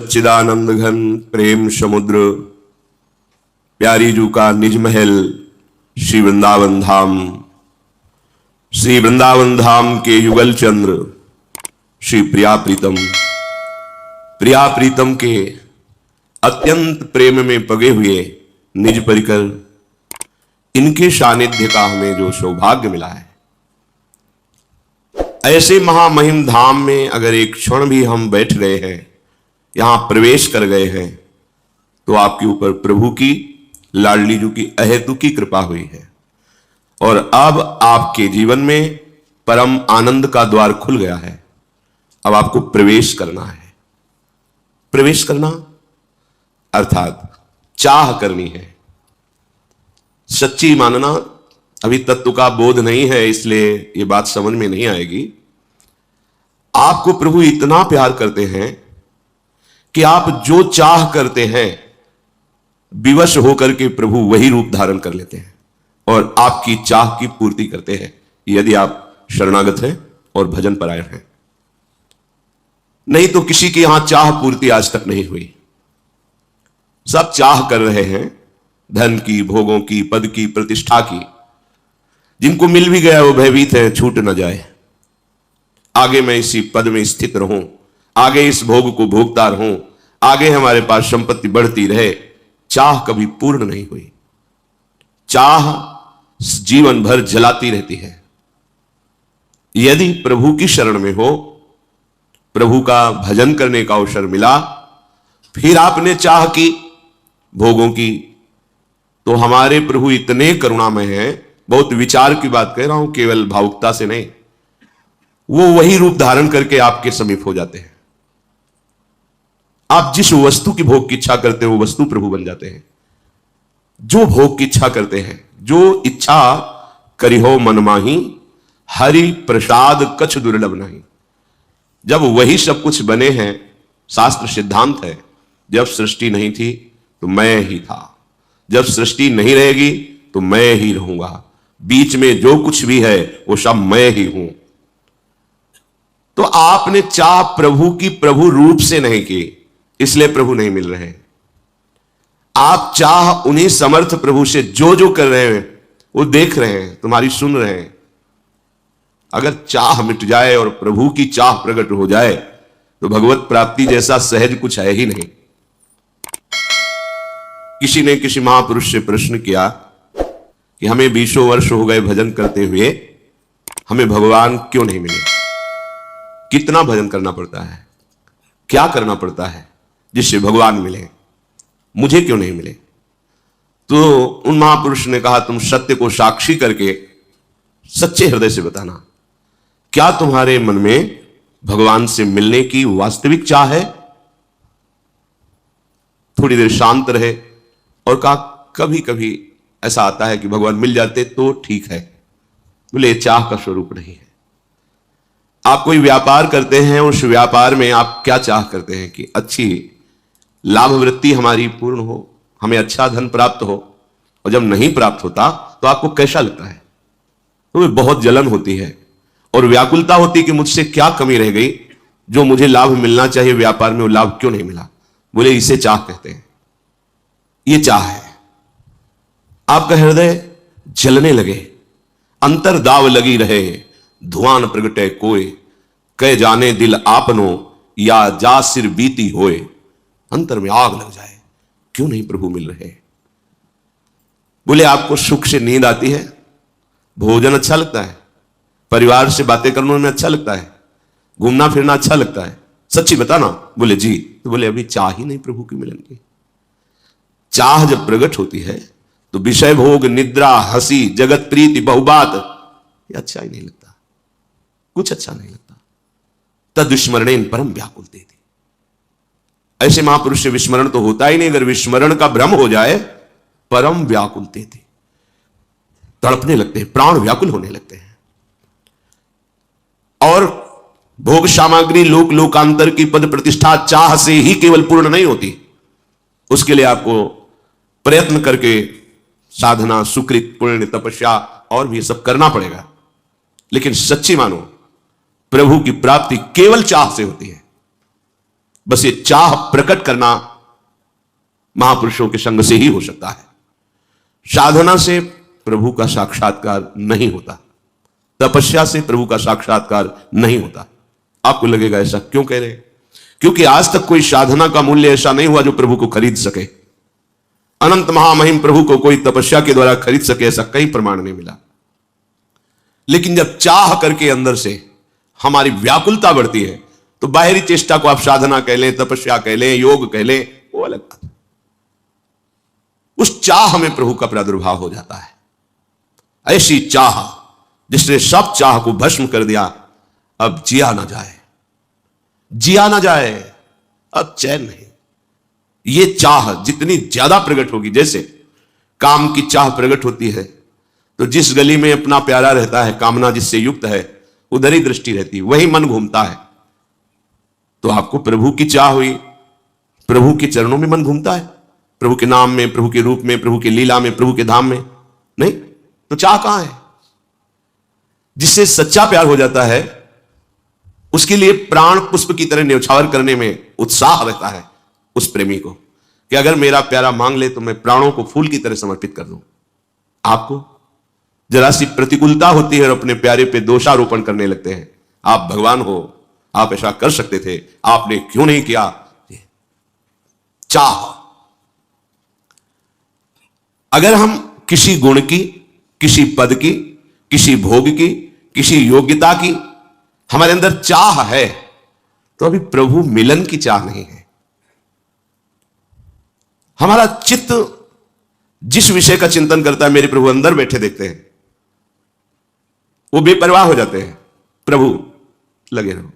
सच्चिदानंद घन प्रेम समुद्र, प्यारी जू का निज महल श्री वृंदावन धाम, श्री वृंदावन धाम के युगल चंद्र श्री प्रिया प्रीतम के अत्यंत प्रेम में पगे हुए निज परिकर, इनके सानिध्य का हमें जो सौभाग्य मिला है, ऐसे महामहिम धाम में अगर एक क्षण भी हम बैठ गए हैं, यहां प्रवेश कर गए हैं, तो आपके ऊपर प्रभु की लाडली जू की अहेतुकी कृपा हुई है और अब आपके जीवन में परम आनंद का द्वार खुल गया है। अब आपको प्रवेश करना है। प्रवेश करना अर्थात चाह करनी है। सच्ची मानना, अभी तत्व का बोध नहीं है इसलिए ये बात समझ में नहीं आएगी। आपको प्रभु इतना प्यार करते हैं कि आप जो चाह करते हैं विवश होकर के प्रभु वही रूप धारण कर लेते हैं और आपकी चाह की पूर्ति करते हैं, यदि आप शरणागत हैं और भजन परायण हैं। नहीं तो किसी की यहां चाह पूर्ति आज तक नहीं हुई। सब चाह कर रहे हैं धन की, भोगों की, पद की, प्रतिष्ठा की। जिनको मिल भी गया वो भयभीत है छूट न जाए, आगे मैं इसी पद में स्थित रहूं, आगे इस भोग को भोगता रहूं, आगे हमारे पास संपत्ति बढ़ती रहे। चाह कभी पूर्ण नहीं हुई। चाह जीवन भर जलाती रहती है। यदि प्रभु की शरण में हो, प्रभु का भजन करने का अवसर मिला, फिर आपने चाह की भोगों की, तो हमारे प्रभु इतने करुणामय हैं, बहुत विचार की बात कह रहा हूं, केवल भावुकता से नहीं, वो वही रूप धारण करके आपके समीप हो जाते हैं। आप जिस वस्तु की भोग की इच्छा करते हो वो वस्तु प्रभु बन जाते हैं। जो भोग की इच्छा करते हैं, जो इच्छा करिहो मन माही, हरि प्रसाद कछ दुर्लभ नहीं। जब वही सब कुछ बने हैं, शास्त्र सिद्धांत है, जब सृष्टि नहीं थी तो मैं ही था, जब सृष्टि नहीं रहेगी तो मैं ही रहूंगा, बीच में जो कुछ भी है वो सब मैं ही हूं। तो आपने चाह प्रभु की प्रभु रूप से नहीं की, इसलिए प्रभु नहीं मिल रहे। आप चाह उन्हीं समर्थ प्रभु से जो जो कर रहे हैं वो देख रहे हैं, तुम्हारी सुन रहे हैं। अगर चाह मिट जाए और प्रभु की चाह प्रकट हो जाए तो भगवत प्राप्ति जैसा सहज कुछ है ही नहीं। किसी ने किसी महापुरुष से प्रश्न किया कि हमें 20 वर्ष हो गए भजन करते हुए, हमें भगवान क्यों नहीं मिले? कितना भजन करना पड़ता है, क्या करना पड़ता है जिससे भगवान मिले, मुझे क्यों नहीं मिले? तो उन महापुरुष ने कहा, तुम सत्य को साक्षी करके सच्चे हृदय से बताना, क्या तुम्हारे मन में भगवान से मिलने की वास्तविक चाह है? थोड़ी देर शांत रहे और कहा, कभी कभी ऐसा आता है कि भगवान मिल जाते तो ठीक है। बोले चाह का स्वरूप नहीं है। आप कोई व्यापार करते हैं, उस व्यापार में आप क्या चाह करते हैं कि अच्छी लाभ वृत्ति हमारी पूर्ण हो, हमें अच्छा धन प्राप्त हो, और जब नहीं प्राप्त होता तो आपको कैसा लगता है? तो बहुत जलन होती है और व्याकुलता होती कि मुझसे क्या कमी रह गई, जो मुझे लाभ मिलना चाहिए व्यापार में वो लाभ क्यों नहीं मिला। बोले इसे चाह कहते हैं। ये चाह है। आपका हृदय जलने लगे, अंतर दाव लगी रहे, धुआं प्रगटे कोय, कह जाने दिल आपनो या जा सिर बीती होए। अंतर में आग लग जाए, क्यों नहीं प्रभु मिल रहे? बोले आपको सुख से नींद आती है, भोजन अच्छा लगता है, परिवार से बातें करने में अच्छा लगता है, घूमना फिरना अच्छा लगता है, सच्ची बताना। बोले जी। तो बोले अभी चाह ही नहीं प्रभु की मिलन की। चाह जब प्रकट होती है तो विषय भोग, निद्रा, हंसी, जगत प्रीति, बहुबात, ये अच्छा ही नहीं लगता, कुछ अच्छा नहीं लगता। तद विस्मरणेन परम व्याकुल देती। ऐसे महापुरुष से विस्मरण तो होता ही नहीं। अगर विस्मरण का भ्रम हो जाए, परम व्याकुल देती, तड़पने लगते हैं, प्राण व्याकुल होने लगते हैं। और भोग सामग्री, लोक लोकांतर की पद प्रतिष्ठा चाह से ही केवल पूर्ण नहीं होती, उसके लिए आपको प्रयत्न करके साधना, सुकृत, पुण्य, तपस्या और भी सब करना पड़ेगा। लेकिन सच्ची मानो प्रभु की प्राप्ति केवल चाह से होती है। बस ये चाह प्रकट करना महापुरुषों के संग से ही हो सकता है। साधना से प्रभु का साक्षात्कार नहीं होता, तपस्या से प्रभु का साक्षात्कार नहीं होता। आपको लगेगा ऐसा क्यों कह रहे हैं? क्योंकि आज तक कोई साधना का मूल्य ऐसा नहीं हुआ जो प्रभु को खरीद सके। अनंत महामहिम प्रभु को कोई तपस्या के द्वारा खरीद सके, ऐसा कई प्रमाण नहीं मिला। लेकिन जब चाह करके अंदर से हमारी व्याकुलता बढ़ती है तो बाहरी चेष्टा को आप साधना कह लें, तपस्या कह लें, योग कह लें, वो अलग बात है। उस चाह में प्रभु का प्रादुर्भाव हो जाता है। ऐसी चाह जिसने सब चाह को भस्म कर दिया, अब जिया ना जाए, जिया ना जाए, अब चैन नहीं। ये चाह जितनी ज्यादा प्रकट होगी, जैसे काम की चाह प्रकट होती है तो जिस गली में अपना प्यारा रहता है, कामना जिससे युक्त है, उधर ही दृष्टि रहती है, वही मन घूमता है। तो आपको प्रभु की चाह हुई, प्रभु के चरणों में मन घूमता है, प्रभु के नाम में, प्रभु के रूप में, प्रभु की लीला में, प्रभु के धाम में, नहीं तो चाह कहां है? जिससे सच्चा प्यार हो जाता है उसके लिए प्राण पुष्प की तरह न्यौछावर करने में उत्साह रहता है उस प्रेमी को, कि अगर मेरा प्यारा मांग ले तो मैं प्राणों को फूल की तरह समर्पित कर दूं। आपको जरा सी प्रतिकूलता होती है और अपने प्यारे पे दोषारोपण करने लगते हैं, आप भगवान हो, आप ऐसा कर सकते थे, आपने क्यों नहीं किया। चाह, अगर हम किसी गुण की, किसी पद की, किसी भोग की, किसी योग्यता की हमारे अंदर चाह है तो अभी प्रभु मिलन की चाह नहीं है। हमारा चित्त जिस विषय का चिंतन करता है, मेरे प्रभु अंदर बैठे देखते हैं, वो बेपरवाह हो जाते हैं। प्रभु लगे रहो,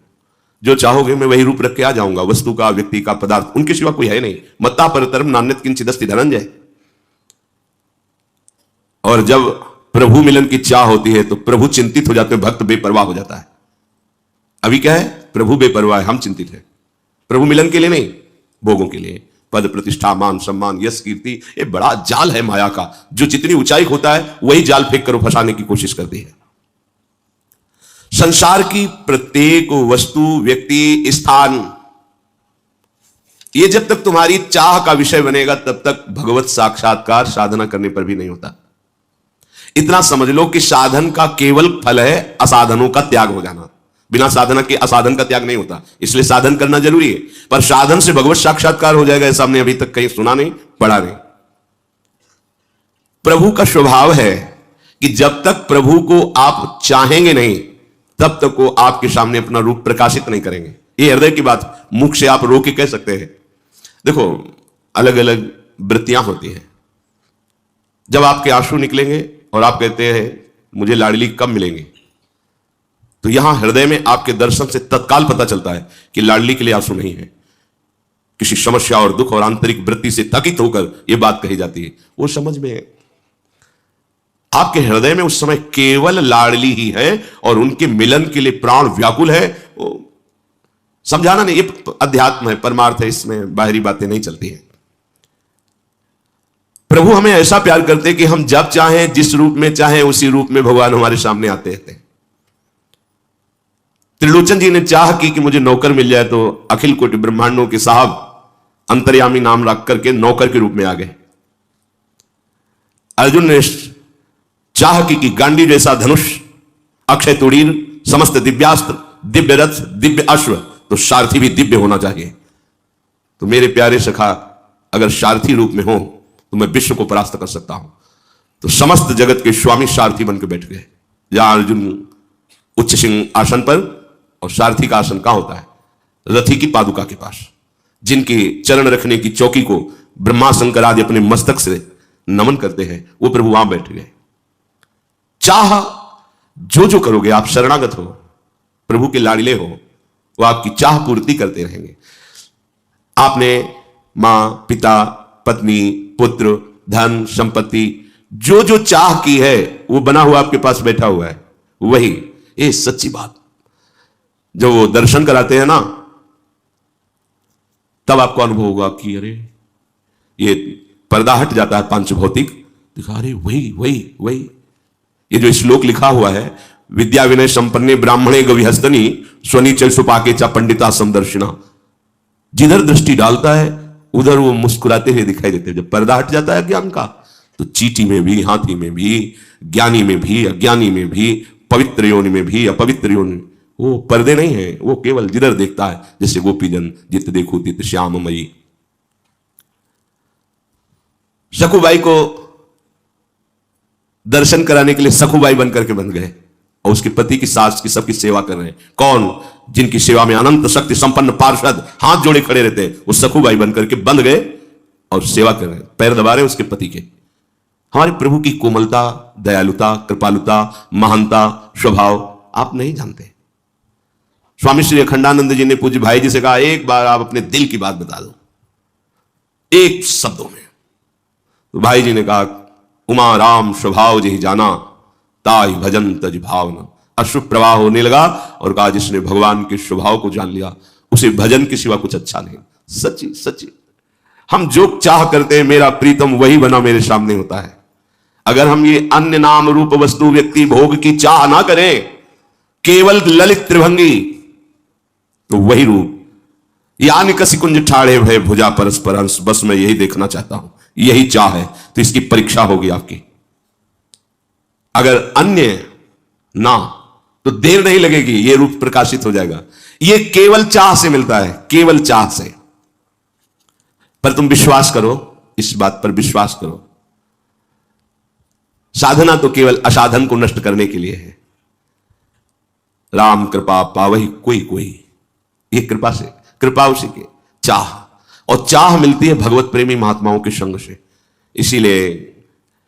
जो चाहोगे मैं वही रूप रख के आ जाऊंगा, वस्तु का, व्यक्ति का, पदार्थ, उनके सिवा कोई है नहीं। मत्ता परतरम नान्यत किंचिदस्ति धनंजय। और जब प्रभु मिलन की चाह होती है तो प्रभु चिंतित हो जाते हैं, भक्त बेपरवाह हो जाता है। अभी क्या है? प्रभु बेपरवाह है, हम चिंतित हैं। प्रभु मिलन के लिए नहीं, भोगों के लिए, पद प्रतिष्ठा, मान सम्मान, यश कीर्ति, ये बड़ा जाल है माया का, जो जितनी ऊंचाई होता है वही जाल फेंक कर फंसाने की कोशिश करती है। संसार की प्रत्येक वस्तु, व्यक्ति, स्थान, ये जब तक तुम्हारी चाह का विषय बनेगा तब तक भगवत साक्षात्कार साधना करने पर भी नहीं होता। इतना समझ लो कि साधन का केवल फल है असाधनों का त्याग हो जाना। बिना साधना के असाधन का त्याग नहीं होता, इसलिए साधन करना जरूरी है। पर साधन से भगवत साक्षात्कार हो जाएगा ऐसा हमने अभी तक कहीं सुना नहीं, पढ़ा नहीं। प्रभु का स्वभाव है कि जब तक प्रभु को आप चाहेंगे नहीं तब तक वो आपके सामने अपना रूप प्रकाशित नहीं करेंगे। ये हृदय की बात, मुख से आप रो के कह सकते हैं। देखो, अलग अलग वृत्तियां होती हैं। जब आपके आंसू निकलेंगे और आप कहते हैं मुझे लाडली कब मिलेंगे, तो यहां हृदय में आपके दर्शन से तत्काल पता चलता है कि लाडली के लिए आंसू नहीं है, किसी समस्या और दुख और आंतरिक वृत्ति से थकित होकर यह बात कही जाती है। वो समझ में है, आपके हृदय में उस समय केवल लाडली ही है और उनके मिलन के लिए प्राण व्याकुल है। वो समझाना नहीं, ये अध्यात्म है, परमार्थ है, इसमें बाहरी बातें नहीं चलती है। प्रभु हमें ऐसा प्यार करते हैं कि हम जब चाहें, जिस रूप में चाहें, उसी रूप में भगवान हमारे सामने आते रहते हैं। त्रिलोचन जी ने चाह की कि मुझे नौकर मिल जाए, तो अखिल कोटि ब्रह्मांडों के साहब अंतर्यामी नाम रख करके नौकर के रूप में आ गए। अर्जुन ने चाह की कि गांडी जैसा धनुष, अक्षय तुड़ीर, समस्त दिव्यास्त्र, दिव्य रथ, दिव्य अश्व, तो सारथी भी दिव्य होना चाहिए। तो मेरे प्यारे सखा, अगर सारथी रूप में हो तो मैं विश्व को परास्त कर सकता हूं। तो समस्त जगत के स्वामी सारथी बन के बैठ गए। जहां अर्जुन उच्च सिंह आसन पर, और सारथी का आसन कहां होता है? रथी की पादुका के पास। जिनके चरण रखने की चौकी को ब्रह्मा शंकर आदि अपने मस्तक से नमन करते हैं, वो प्रभु वहां बैठ गए। चाह जो जो करोगे, आप शरणागत हो, प्रभु के लाडले हो, वो आपकी चाह पूर्ति करते रहेंगे। आपने मां, पिता, पत्नी, पुत्र, धन, संपत्ति, जो जो चाह की है वो बना हुआ आपके पास बैठा हुआ है। वही ये सच्ची बात। जब वो दर्शन कराते हैं ना, तब आपको अनुभव होगा कि अरे ये पर्दा हट जाता है पंच भौतिक, दिखा रहे वही वही वही। ये जो श्लोक लिखा हुआ है, विद्या विनय संपन्ने ब्राह्मणे गविहस्तनी स्वनीचल सुपाके चा पंडिता समदर्शिना, जिधर दृष्टि डालता है उधर वो मुस्कुराते हुए दिखाई देते हैं। जब पर्दा हट जाता है ज्ञान का, तो चींटी में भी, हाथी में भी, ज्ञानी में भी, अज्ञानी में भी, पवित्र योनि में भी, अपवित्र योनि में, वो पर्दे नहीं है, वो केवल जिधर देखता है। जैसे गोपीजन जित देखो तित श्याममयी। सखुबाई को दर्शन कराने के लिए सखुबाई बनकर के बन गए और उसके पति की सास की सबकी सेवा कर रहे हैं। कौन? जिनकी सेवा में अनंत शक्ति संपन्न पार्षद हाथ जोड़े खड़े रहते हैं, वो सखुबाई बनकर के बंध गए और सेवा कर रहे हैं, पैर दबा रहे हैं उसके पति के। हमारे प्रभु की कोमलता, दयालुता, कृपालुता, महानता, स्वभाव आप नहीं जानते। स्वामी श्री अखंडानंद जी ने पूज्य भाई जी से कहा, एक बार आप अपने दिल की बात बता दो एक शब्दों में। तो भाई जी ने कहा, उमा राम स्वभाव जी जाना, ताई भजन तज भावना। अश्रु प्रवाह होने लगा और कहा, जिसने भगवान के स्वभाव को जान लिया उसे भजन के सिवा कुछ अच्छा नहीं। सच्ची सच्ची हम जो चाह करते हैं, मेरा प्रीतम वही बना मेरे सामने होता है। अगर हम ये अन्य नाम रूप वस्तु व्यक्ति भोग की चाह ना करें, केवल ललित त्रिभंगी, तो वही रूप यानी कसी कुंज ठाड़े भय भुजा परस्पर हंस, बस मैं यही देखना चाहता हूं, यही चाह है। तो इसकी परीक्षा होगी आपकी। अगर अन्य ना, तो देर नहीं लगेगी, यह रूप प्रकाशित हो जाएगा। यह केवल चाह से मिलता है, केवल चाह से। पर तुम विश्वास करो, इस बात पर विश्वास करो, साधना तो केवल असाधन को नष्ट करने के लिए है। राम कृपा पावही कोई कोई, ये कृपा से, कृपा उसी के, चाह, और चाह मिलती है भगवत प्रेमी महात्माओं के संग से। इसीलिए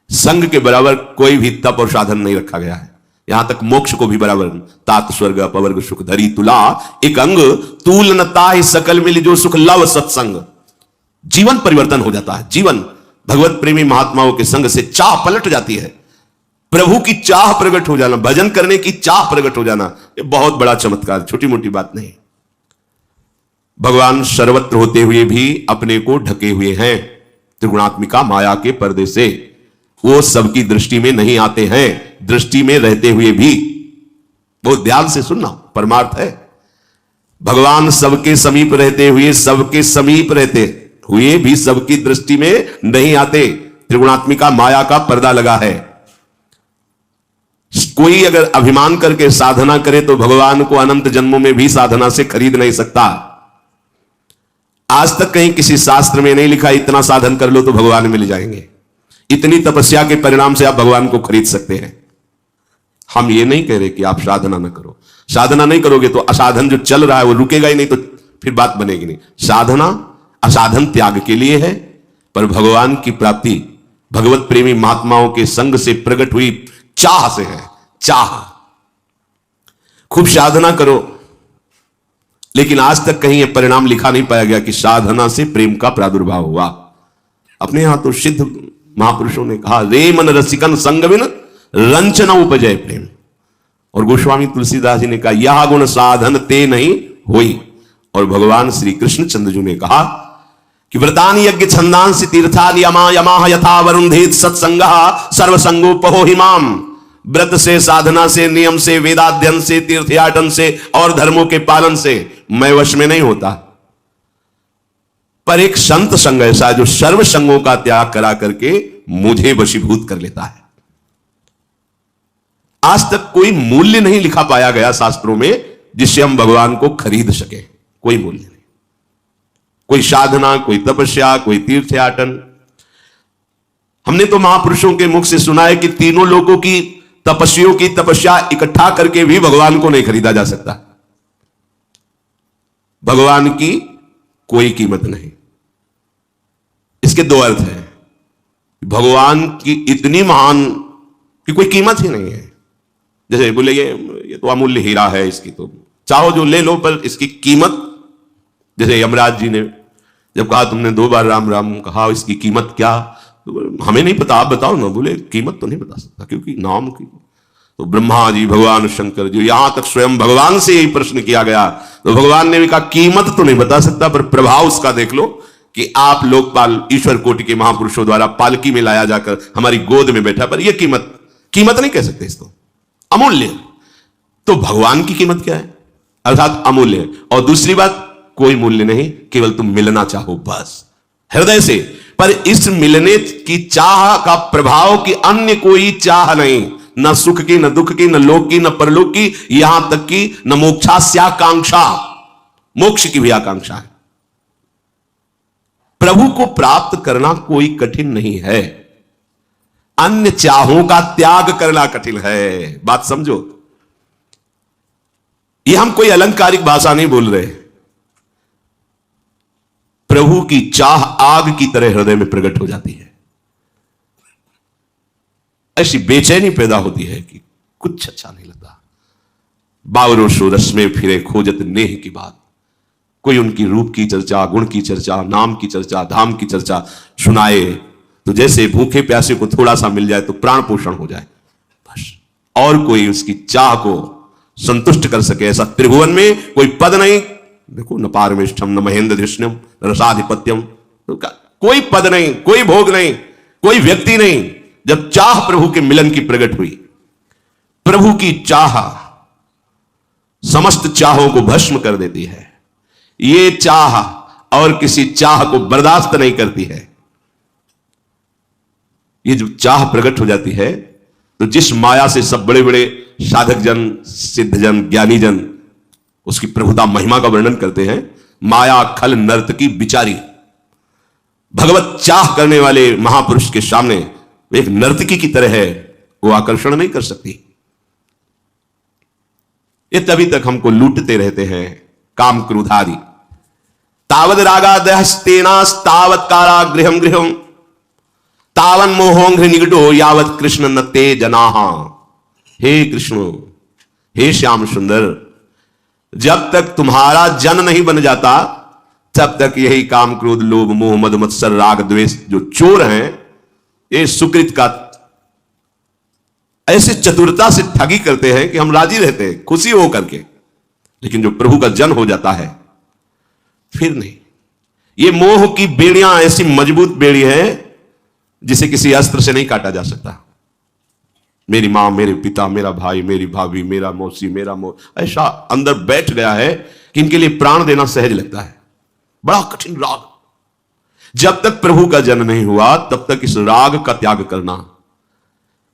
संग के बराबर कोई भी तप और साधन नहीं रखा गया है। यहां तक मोक्ष को भी बराबर, तात स्वर्ग अपवर्ग सुख धरी तुला, एक अंग तूल न ताहि सकल मिली जो सुख लव सत्संग। जीवन परिवर्तन हो जाता है। जीवन भगवत प्रेमी महात्माओं के संग से चाह पलट जाती है। प्रभु की चाह प्रकट हो जाना, भजन करने की चाह प्रकट हो जाना, ये बहुत बड़ा चमत्कार, छोटी मोटी बात नहीं। भगवान सर्वत्र होते हुए भी अपने को ढके हुए हैं त्रिगुणात्मिका माया के पर्दे से। वो सबकी दृष्टि में नहीं आते हैं, दृष्टि में रहते हुए भी। वो ध्यान से सुनना, परमार्थ है। भगवान सबके समीप रहते हुए, सबके समीप रहते हुए भी सबकी दृष्टि में नहीं आते। त्रिगुणात्मिका माया का पर्दा लगा है। कोई अगर अभिमान करके साधना करे तो भगवान को अनंत जन्मों में भी साधना से खरीद नहीं सकता। आज तक कहीं किसी शास्त्र में नहीं लिखा इतना साधन कर लो तो भगवान मिल जाएंगे। इतनी तपस्या के परिणाम से आप भगवान को खरीद सकते हैं। हम ये नहीं कह रहे कि आप साधना ना करो। साधना नहीं करोगे तो असाधन जो चल रहा है वो रुकेगा ही नहीं, तो फिर बात बनेगी नहीं। साधना असाधन त्याग के लिए है, पर भगवान की प्राप्ति भगवत प्रेमी महात्माओं के संग से प्रकट हुई चाह से है। चाह, खूब साधना करो, लेकिन आज तक कहीं यह परिणाम लिखा नहीं पाया गया कि साधना से प्रेम का प्रादुर्भाव हुआ। अपने यहां तो सिद्ध महापुरुषों ने कहा, रे मन रसिकन संग बिन रंच न उपजय प्रेम। और गोस्वामी तुलसीदास जी ने कहा, यह गुण साधन ते नहीं होई। और भगवान श्री कृष्ण चंद्र जी ने कहा कि व्रतान यज्ञ छंदांसि तीर्थान यमा यमा यथा वरुंधेत सत्संगः सर्वसंगोपहो हिमाम। व्रत से, साधना से, नियम से, वेदाध्ययन से, तीर्थयाटन से और धर्मों के पालन से मैं वश में नहीं होता। पर एक संत संग ऐसा है जो सर्व संगों का त्याग करा करके मुझे वशीभूत कर लेता है। आज तक कोई मूल्य नहीं लिखा पाया गया शास्त्रों में जिससे हम भगवान को खरीद सके। कोई मूल्य नहीं। कोई साधना, कोई तपस्या, कोई तीर्थयाटन। हमने तो महापुरुषों के मुख से सुना है कि तीनों लोगों की तपस्वियों की तपस्या इकट्ठा करके भी भगवान को नहीं खरीदा जा सकता। भगवान की कोई कीमत नहीं। इसके दो अर्थ हैं। भगवान की इतनी महान कि कोई कीमत ही नहीं है। जैसे बोले ये तो अमूल्य हीरा है, इसकी तो चाहो जो ले लो, पर इसकी कीमत, जैसे यमराज जी ने जब कहा तुमने 2 बार राम राम कहा, इसकी कीमत क्या? तो हमें नहीं पता, आप बताओ ना। बोले कीमत तो नहीं बता सकता, क्योंकि नाम की। तो ब्रह्मा जी, भगवान शंकर जी, यहां तक स्वयं भगवान से यही प्रश्न किया गया, तो भगवान ने भी कहा कीमत तो नहीं बता सकता, पर प्रभाव उसका देख लो कि आप लोकपाल ईश्वर कोटि के महापुरुषों द्वारा पालकी में लाया जाकर हमारी गोद में बैठा। पर यह कीमत नहीं कह सकते इसको, अमूल्य। तो भगवान की कीमत क्या है? अर्थात अमूल्य। और दूसरी बात, कोई मूल्य नहीं, केवल तुम मिलना चाहो बस हृदय से। पर इस मिलने की चाह का प्रभाव की अन्य कोई चाह नहीं, न सुख की, न दुख की, न लोक की, न परलोक की, यहां तक कि न मोक्षास्याकांक्षा, मोक्ष की भी आकांक्षा है। प्रभु को प्राप्त करना कोई कठिन नहीं है, अन्य चाहों का त्याग करना कठिन है। बात समझो, यह हम कोई अलंकारिक भाषा नहीं बोल रहे। प्रभु की चाह आग की तरह हृदय में प्रकट हो जाती है, ऐसी बेचैनी पैदा होती है कि कुछ अच्छा नहीं लगता। बावरों सो रस में फिरे खोजत नेह की बात, कोई उनकी रूप की चर्चा, गुण की चर्चा, नाम की चर्चा, धाम की चर्चा सुनाए तो जैसे भूखे प्यासे को थोड़ा सा मिल जाए तो प्राण पोषण हो जाए बस, और कोई उसकी चाह को संतुष्ट कर सके ऐसा त्रिभुवन में कोई पद नहीं। देखो, न पारमेष्ठम, न महेंद्र धृष्ण्यम, रसाधिपत्यम, तो कोई पद नहीं, कोई भोग नहीं, कोई व्यक्ति नहीं। जब चाह प्रभु के मिलन की प्रकट हुई, प्रभु की चाह समस्त चाहों को भस्म कर देती है। ये चाह और किसी चाह को बर्दाश्त नहीं करती है। ये जो चाह प्रकट हो जाती है तो जिस माया से सब बड़े बड़े साधक जन, सिद्ध जन, ज्ञानी जन उसकी प्रभुता महिमा का वर्णन करते हैं, माया खल नर्तकी बिचारी, भगवत चाह करने वाले महापुरुष के सामने एक नर्तकी की तरह है, वो आकर्षण नहीं कर सकती। ये तभी तक हमको लूटते रहते हैं काम क्रोधादि। तावद रागादहस्तेनास्तावत कारागृहम गृहम तावन मोहोंघ्र निगडो यावत कृष्ण न ते जनाः। हे कृष्ण, हे श्याम सुंदर, जब तक तुम्हारा जन नहीं बन जाता तब तक यही काम क्रोध लोभ मोह मद मत्सर राग द्वेष जो चोर हैं, ये सुकृत का ऐसे चतुरता से ठगी करते हैं कि हम राजी रहते हैं खुशी हो करके, लेकिन जो प्रभु का जन हो जाता है फिर नहीं। ये मोह की बेड़ियां ऐसी मजबूत बेड़ी है जिसे किसी अस्त्र से नहीं काटा जा सकता। मेरी मां, मेरे पिता, मेरा भाई, मेरी भाभी, मेरा मौसी, मेरा ऐसा अंदर बैठ गया है कि इनके लिए प्राण देना सहज लगता है। बड़ा कठिन राग। जब तक प्रभु का जन्म नहीं हुआ तब तक इस राग का त्याग करना,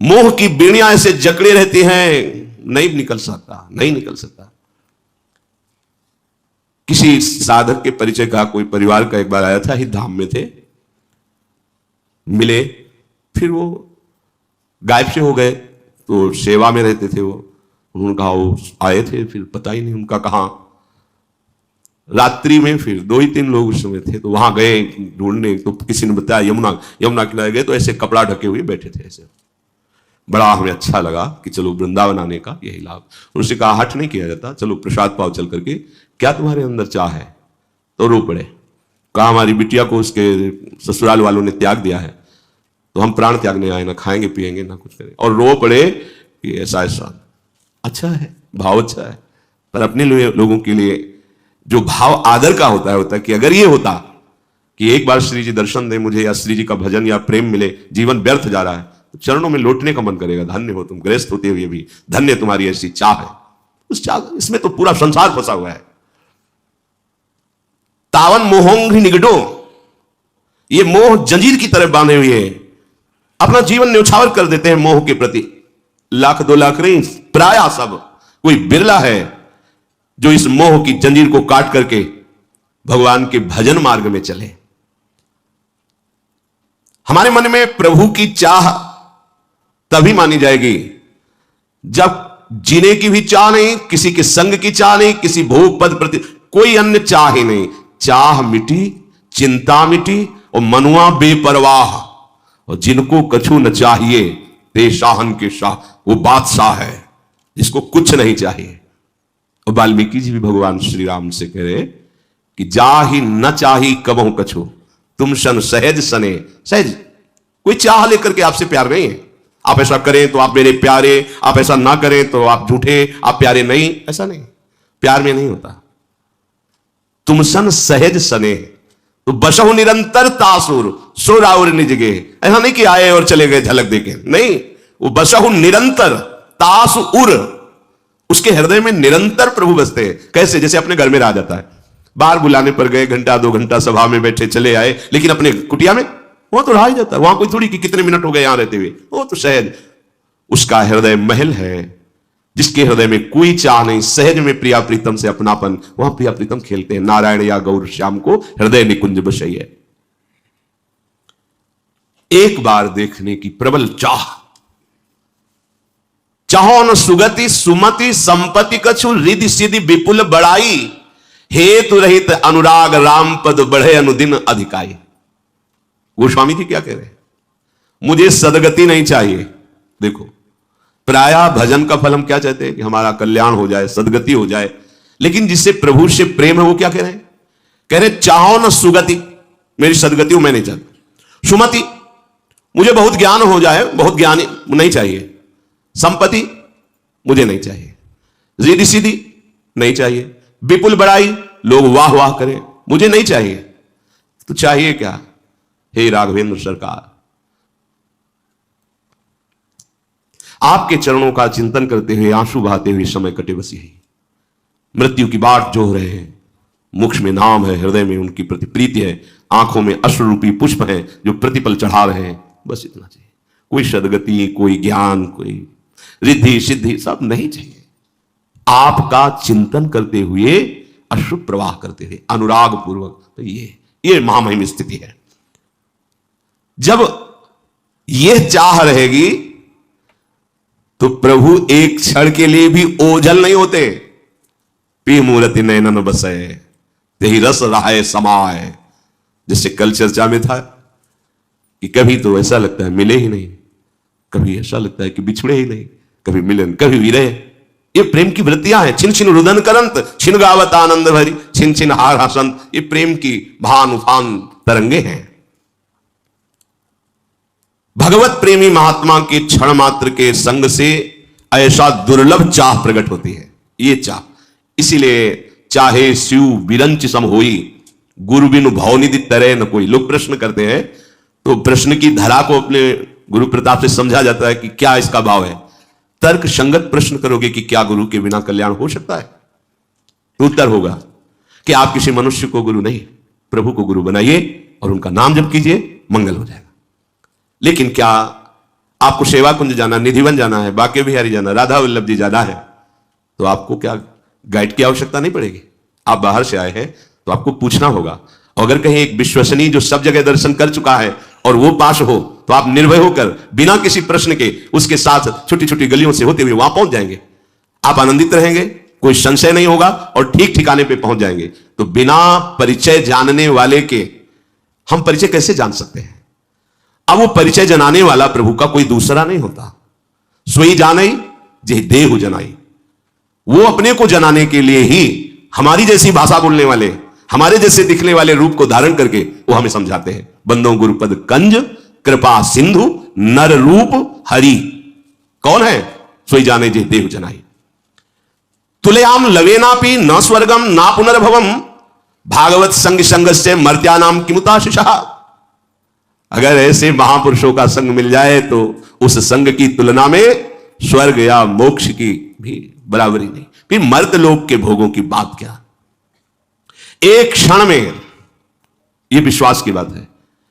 मोह की बेड़ियां ऐसे जकड़े रहती हैं, नहीं निकल सकता, नहीं निकल सकता। किसी साधक के परिचय का कोई परिवार का एक बार आया था, ही धाम में थे, मिले, फिर वो गायब से हो गए। तो सेवा में रहते थे वो, उन्होंने कहा वो आए थे, फिर पता ही नहीं उनका कहां। रात्रि में फिर 2 ही 3 लोग उस समय थे, तो वहां गए ढूंढने, तो किसी ने बताया यमुना किनारे गए तो ऐसे कपड़ा ढके हुए बैठे थे ऐसे। बड़ा हमें अच्छा लगा कि चलो वृंदावन आने का यही लाभ। उनसे कहा हट नहीं किया जाता, चलो प्रसाद पाओ चल करके, क्या तुम्हारे अंदर चाह है? तो रो पड़े। कहा हमारी बिटिया को उसके ससुराल वालों ने त्याग दिया है, तो हम प्राण त्यागने आए, ना खाएंगे पिएंगे ना कुछ करें। और रो पड़े कि ऐसा ऐसा। अच्छा है, भाव अच्छा है, पर अपने लोगों के लिए जो भाव आदर का होता है कि अगर ये होता कि एक बार श्री जी दर्शन दे मुझे, या श्री जी का भजन या प्रेम मिले, जीवन व्यर्थ जा रहा है, तो चरणों में लौटने का मन करेगा। धन्य हो तुम, गृहस्थ होते हुए भी धन्य तुम्हारी ऐसी चाह है। उस चाह, इसमें तो पूरा संसार फंसा हुआ है। तावन मोहोंघ्र निगडो, ये मोह जंजीर की तरह बांधे हुए हैं, अपना जीवन न्यौछावर कर देते हैं मोह के प्रति। 1,00,000 2 लाख नहीं, प्राय सब, कोई बिरला है जो इस मोह की जंजीर को काट करके भगवान के भजन मार्ग में चले। हमारे मन में प्रभु की चाह तभी मानी जाएगी जब जीने की भी चाह नहीं, किसी के संग की चाह नहीं, किसी भोग पद प्रति कोई अन्य चाह ही नहीं। चाह मिटी, चिंता मिटी, और मनुआ बेपरवाह, और जिनको कछु न चाहिए ते शाहन के शाह, वो बादशाह है जिसको कुछ नहीं चाहिए। और वाल्मीकि जी भी भगवान श्री राम से कह रहे कि जाहि न चाही कबहु कछु, तुम सन सहज सने। सहज, कोई चाह लेकर के आपसे प्यार नहीं है। आप ऐसा करें तो आप मेरे प्यारे, आप ऐसा ना करें तो आप झूठे, आप प्यारे नहीं, ऐसा नहीं। प्यार में नहीं होता। तुम सन सहज सने, तो बसहु निरंतर तासुर, सुर और निज गे। ऐसा नहीं कि आए और चले गए झलक देके, नहीं। वो बसहु निरंतर तासुर, उसके हृदय में निरंतर प्रभु बसते हैं। कैसे? जैसे अपने घर में रह जाता है, बाहर बुलाने पर गए, घंटा 2 घंटा सभा में बैठे, चले आए, लेकिन अपने कुटिया में वहां तो रहा ही जाता है। वहां कोई थोड़ी कि कितने मिनट हो गए यहां रहते हुए, वो तो सहज उसका हृदय महल है, जिसके हृदय में कोई चाह नहीं, सहज में प्रिया प्रीतम से अपनापन, वहां प्रिया प्रीतम खेलते हैं। नारायण या गौर श्याम को हृदय निकुंज बसैया। एक बार देखने की प्रबल चाह, चाहो न सुगति सुमति संपत्ति कछु रिधि सिद्धि विपुल बड़ाई, हेतु रहित अनुराग राम पद बढ़े अनुदिन अधिकाई। गोस्वामी जी क्या कह रहे हैं? मुझे सदगति नहीं चाहिए। देखो, प्राय भजन का फल हम क्या चाहते हैं कि हमारा कल्याण हो जाए, सदगति हो जाए, लेकिन जिससे प्रभु से प्रेम है वो क्या कह रहे हैं? कह रहे चाहो न सुगति, मेरी सदगति मैं नहीं चाहता। सुमति, मुझे बहुत ज्ञान हो जाए, बहुत ज्ञानी नहीं चाहिए। संपत्ति मुझे नहीं चाहिए। रिद्धि सिद्धि नहीं चाहिए। विपुल बड़ाई, लोग वाह वाह करें, मुझे नहीं चाहिए। तो चाहिए क्या? हे राघवेंद्र सरकार, आपके चरणों का चिंतन करते हुए, आंसू बहाते हुए समय कटे बस यही। मृत्यु की बाट जो रहे हैं, मुख में नाम है, हृदय में उनकी प्रति प्रीति है, आंखों में अश्रु रूपी पुष्प हैं जो प्रतिपल चढ़ा रहे हैं, बस इतना चाहिए। कोई सदगति, कोई ज्ञान, कोई रिद्धि सिद्धि सब नहीं चाहिए। आपका चिंतन करते हुए, अश्रु प्रवाह करते हुए, अनुराग पूर्वक, तो ये महामहिम स्थिति है। जब यह चाह रहेगी तो प्रभु एक क्षण के लिए भी ओझल नहीं होते। पी मूर्ति नैनन बसे यही रस रहाए समाए। जैसे कल चर्चा में था कि कभी तो ऐसा लगता है मिले ही नहीं, कभी ऐसा लगता है कि बिछड़े ही नहीं, कभी मिलन कभी विरह। ये प्रेम की वृत्तियां हैं। छिन छिन रुदन करंत छिन गावत आनंद भरी छिन छिन हार हसंत। ये प्रेम की भान उफान तरंगे हैं। भगवत प्रेमी महात्मा के क्षण मात्र के संग से ऐसा दुर्लभ चाह प्रकट होती है। ये चाह, इसीलिए चाहे शिव विरंच सम होई गुरु बिनु भवनिधि तरह न कोई। लोग प्रश्न करते हैं तो प्रश्न की धरा को अपने गुरु प्रताप से समझा जाता है कि क्या इसका भाव है। तर्क संगत प्रश्न करोगे कि क्या गुरु के बिना कल्याण हो सकता है, तो उत्तर होगा कि आप किसी मनुष्य को गुरु नहीं, प्रभु को गुरु बनाइए और उनका नाम जप कीजिए, मंगल हो जाएगा। लेकिन क्या आपको सेवा कुंज जाना, निधिवन जाना है, बाके बिहारी जाना, राधा वल्लभ जी जाना है, तो आपको क्या गाइड की आवश्यकता नहीं पड़ेगी। आप बाहर से आए हैं तो आपको पूछना होगा। अगर कहीं एक विश्वसनीय जो सब जगह दर्शन कर चुका है और वो पास हो, तो आप निर्भय होकर बिना किसी प्रश्न के उसके साथ छोटी छोटी गलियों से होते हुए वहां पहुंच जाएंगे। आप आनंदित रहेंगे, कोई संशय नहीं होगा और ठीक ठिकाने पे पहुंच जाएंगे। तो बिना परिचय जानने वाले के हम परिचय कैसे जान सकते हैं? अब वो परिचय जनाने वाला प्रभु का कोई दूसरा नहीं होता। सोई जानई जे देहु जनाई। वो अपने को जनाने के लिए ही हमारी जैसी भाषा बोलने वाले, हमारे जैसे दिखने वाले रूप को धारण करके वो हमें समझाते हैं। बंदों गुरुपद कंज कृपा सिंधु नर रूप हरि। कौन है? सोई जाने जे देहु जनाई। तुलयाम लवेनापि न स्वर्गम ना पुनर्भवम भागवत संग संग से मर्त्यानाम किमुताशिषः। अगर ऐसे महापुरुषों का संग मिल जाए तो उस संग की तुलना में स्वर्ग या मोक्ष की भी बराबरी नहीं। फिर मर्त लोक के भोगों की बात क्या। एक क्षण में, यह विश्वास की बात है,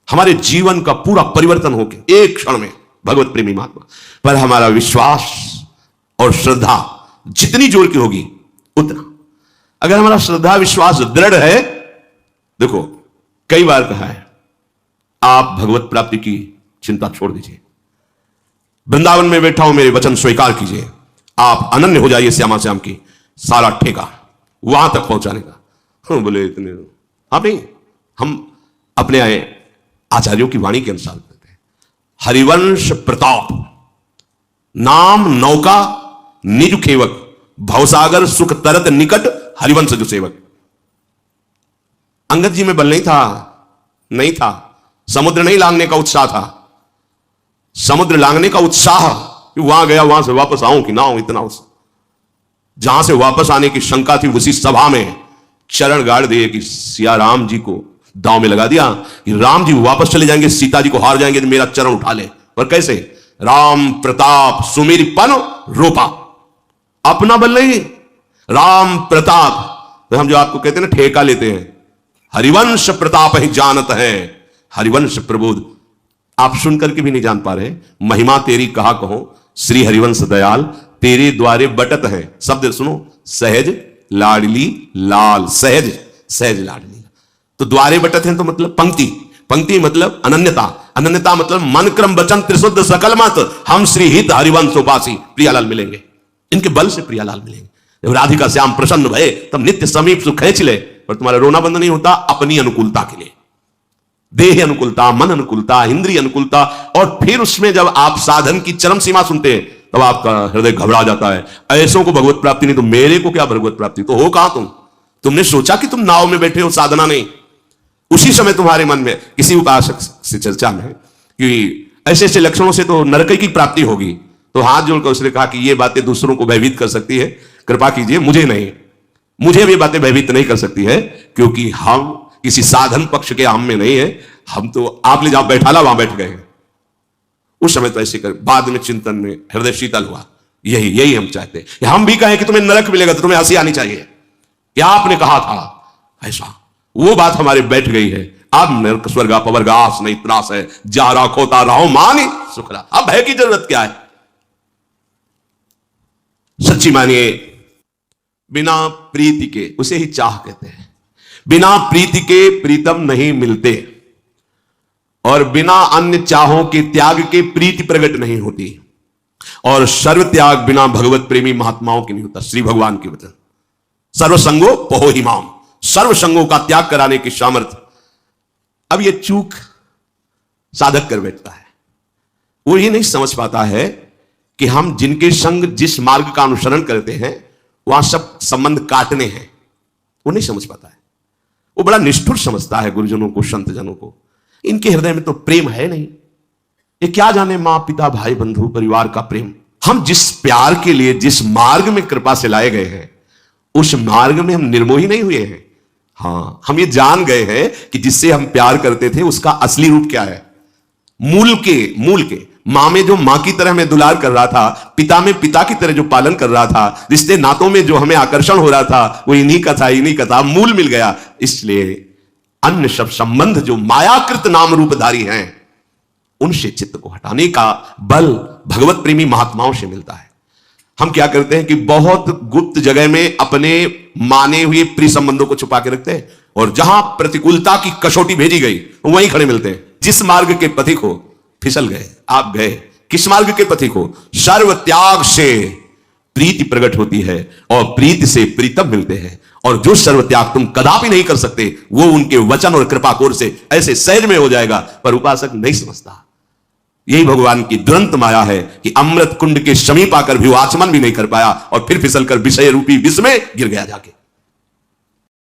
हमारे जीवन का पूरा परिवर्तन होकर एक क्षण में भगवत प्रेमी महात्मा पर हमारा विश्वास और श्रद्धा जितनी जोर की होगी उतना। अगर हमारा श्रद्धा विश्वास दृढ़ है, देखो कई बार कहा है, आप भगवत प्राप्ति की चिंता छोड़ दीजिए। वृंदावन में बैठा हूं, मेरे वचन स्वीकार कीजिए। आप अनन्य हो जाइए श्यामा श्याम की, सारा ठेका वहां तक पहुंचाने का। बोले इतने आप नहीं, हम अपने आए आचार्यों की वाणी के अनुसार करते हैं। हरिवंश प्रताप नाम नौका निज खेवक भवसागर सुख तरत निकट हरिवंश जो सेवक। अंगद जी में बल नहीं था, समुद्र नहीं लांघने का उत्साह था। समुद्र लांघने का उत्साह वहां गया, वहां से वापस आऊं कि ना आऊं, इतना उत्साह। जहां से वापस आने की शंका थी उसी सभा में चरण गाड़ दिए कि सिया राम जी को दांव में लगा दिया कि राम जी वापस चले जाएंगे, सीता जी को हार जाएंगे तो मेरा चरण उठा ले। और कैसे? राम प्रताप सुमेरी पन रोपा। अपना बल नहीं, राम प्रताप तो हम जो आपको कहते हैं ना ठेका लेते हैं, हरिवंश प्रताप ही जानत है, हरिवंश प्रबोध, आप सुनकर के भी नहीं जान पा रहे। महिमा तेरी कहा कहो श्री हरिवंश दयाल, तेरे द्वारे बटत है। शब्द सुनो, सहज लाडली लाल, सहज सहज लाडली। तो द्वारे बटत हैं तो मतलब पंक्ति, पंक्ति मतलब अनन्यता, अनन्यता मतलब मन क्रम वचन त्रिशुद्ध सकल मत, हम श्री हित हरिवंश उपासी प्रियालाल मिलेंगे, इनके बल से प्रियालाल मिलेंगे। जब राधिका श्याम प्रसन्न भये तब नित्य समीप सुख खींच ले, पर तुम्हारा रोना बंद नहीं होता अपनी अनुकूलता के लिए, देह अनुकूलता, मन अनुकूलता, इंद्रिय अनुकूलता। और फिर उसमें जब आप साधन की चरम सीमा सुनते हैं तब आपका हृदय घबरा जाता है, ऐसों को भगवत प्राप्ति नहीं तो मेरे को क्या भगवत प्राप्ति, तो हो कहां तुमने सोचा कि तुम नाव में बैठे हो, साधना नहीं। उसी समय तुम्हारे मन में किसी उपासक से चर्चा में कि ऐसे ऐसे लक्षणों से तो नरक की प्राप्ति होगी, तो हाथ जोड़कर उसने कहा कि ये बातें दूसरों को भयभीत कर सकती है, कृपा कीजिए मुझे नहीं, मुझे भी बातें भयभीत नहीं कर सकती है, क्योंकि हम किसी साधन पक्ष के हम में नहीं है, हम तो आप ले जहां बैठाला वहां बैठ गए हैं। उस समय तो ऐसे कर, बाद में चिंतन में हृदय शीतल हुआ। यही हम चाहते हैं। हम भी कहें कि तुम्हें नरक मिलेगा तो तुम्हें हंसी आनी चाहिए, क्या आपने कहा था ऐसा, वो बात हमारे बैठ गई है। अब नरक स्वर्ग अपवर्गास नहीं त्रास है, जा राखोता रहो मानी सुखरा। अब भय की जरूरत क्या है? सच्ची मानिए, बिना प्रीति के, उसे ही चाह कहते हैं, बिना प्रीति के प्रीतम नहीं मिलते, और बिना अन्य चाहों के त्याग के प्रीति प्रकट नहीं होती, और सर्व त्याग बिना भगवत प्रेमी महात्माओं के नहीं होता। श्री भगवान के वचन, सर्वसंगो पहो हिमाम, सर्व संगों का त्याग कराने की सामर्थ्य। अब यह चूक साधक कर बैठता है, वो ये नहीं समझ पाता है कि हम जिनके संग जिस मार्ग का अनुसरण करते हैं वहां सब संबंध काटने हैं, वो नहीं समझ पाता है। वो बड़ा निष्ठुर समझता है गुरुजनों को, संत जनों को। इनके हृदय में तो प्रेम है नहीं, ये क्या जाने मां पिता भाई बंधु परिवार का प्रेम। हम जिस प्यार के लिए जिस मार्ग में कृपा से लाए गए हैं उस मार्ग में हम निर्मोही नहीं हुए हैं। हाँ, हम ये जान गए हैं कि जिससे हम प्यार करते थे उसका असली रूप क्या है। मूल के मां में जो मां की तरह मैं दुलार कर रहा था, पिता में पिता की तरह जो पालन कर रहा था, रिश्ते नातों में जो हमें आकर्षण हो रहा था, वो इन्हीं का था, मूल मिल गया। इसलिए अन्य सब संबंध जो मायाकृत नाम रूपधारी हैं उनसे चित्त को हटाने का बल भगवत प्रेमी महात्माओं से मिलता है। हम क्या करते हैं कि बहुत गुप्त जगह में अपने माने हुए प्रिय संबंधों को छुपा के रखते हैं, और जहां प्रतिकूलता की कसौटी भेजी गई वहीं खड़े मिलते हैं। जिस मार्ग के पथिक हो फिसल गए, आप गए, किस मार्ग के पथिक हो? सर्व त्याग से प्रीति प्रकट होती है और प्रीति से प्रीतम मिलते हैं, और जो सर्व त्याग तुम कदापि नहीं कर सकते वो उनके वचन और कृपा कोर से ऐसे सहज में हो जाएगा। पर उपासक नहीं समझता। यही भगवान की दुरंत माया है कि अमृत कुंड के समीप आकर भी वो आचमन भी नहीं कर पाया और फिर फिसलकर विषय रूपी विष में गिर गया जाके।